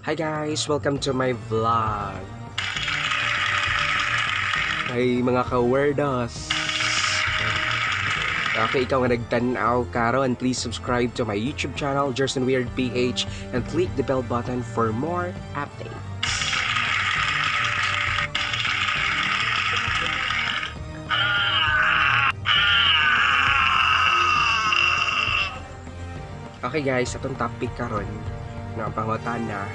Hi guys! Welcome to my vlog. Ay mga ka-wordos. Okay, ikaw nga nagtanaw karon, please subscribe to my YouTube channel, Jerson Weird PH, and click the bell button for more updates. Okay guys, atong topic karon nga pangutana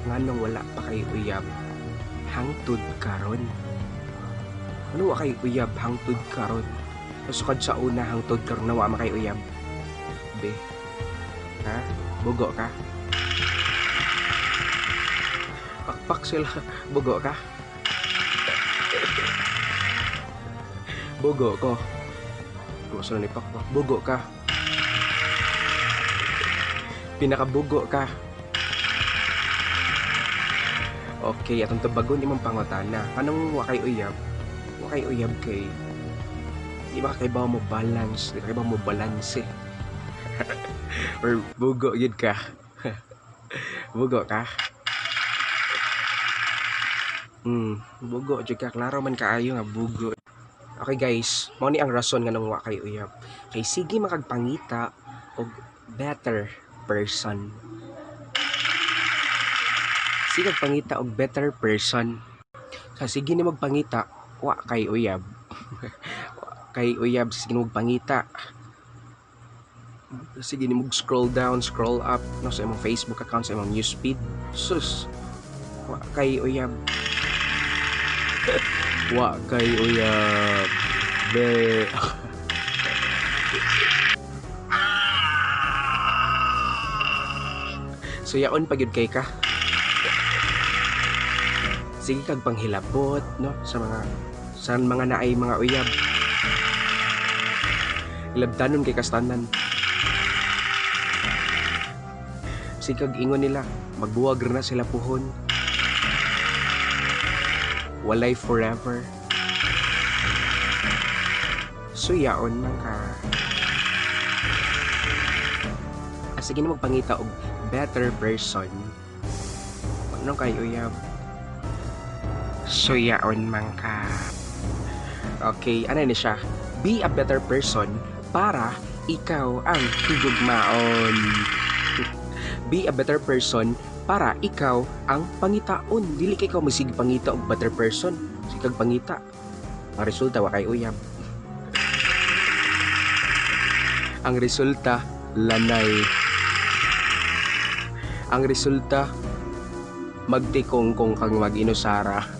nganong wala pa kay Uyab hangtod karon. Ano wa kay Uyab hangtod karon? Sukad sa una hangtod karon na wa ma kay Uyab. Be. Ha? Bugo ka? Pakpak sila. Bugo ka? Bugo ko. Gusto na ni pakpak. Bugo ka. Pinakabugo ka. Okay, atong tabagon imong pangutana. Anong wa kay Uyab? Wa kay Uyab kay di ba kay ba mo balance? Di ba kay ba mo balance? Or bugo yun ka? Bugo ka? Bugo jud ka. Klaro man kaayo nga bugo. Okay guys, mao ni ang rason nga nang wa kay Uyab. Kay sige makagpangita og better person. Sige pangita og better person. Kasi sige ni magpangita wa kay Uyab. Kay Uyab sige ni magpangita. Sige ni mag scroll down, scroll up no sa imong Facebook account, sa imong newsfeed. Sus. Wa kay Uyab. Wa kay Uyab. Be. So yaon pag yun kay ka. Sige kag panghilabot no sa mga naay mga Uyab. Labdanon kay kastanan. Sige kag ingon nila magbuwag na sila puhon. Walay forever. So yaon man ka. Sige na magpangita og better person. Ano kay Uyab? So yaon man ka. Okay, ano ni siya? Be a better person para ikaw ang higugmaon. Be a better person para ikaw ang pangitaon. Dili kay ikaw masig pangita og better person. Sikag pangita. Ang resulta wa kay Uyab. Ang resulta lanay. Ang resulta magtikong kung kang mag-inusara.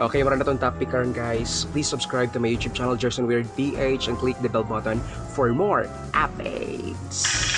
Okay, maraming na itong topic karon guys. Please subscribe to my YouTube channel, Jerson Weird PH, and click the bell button for more updates.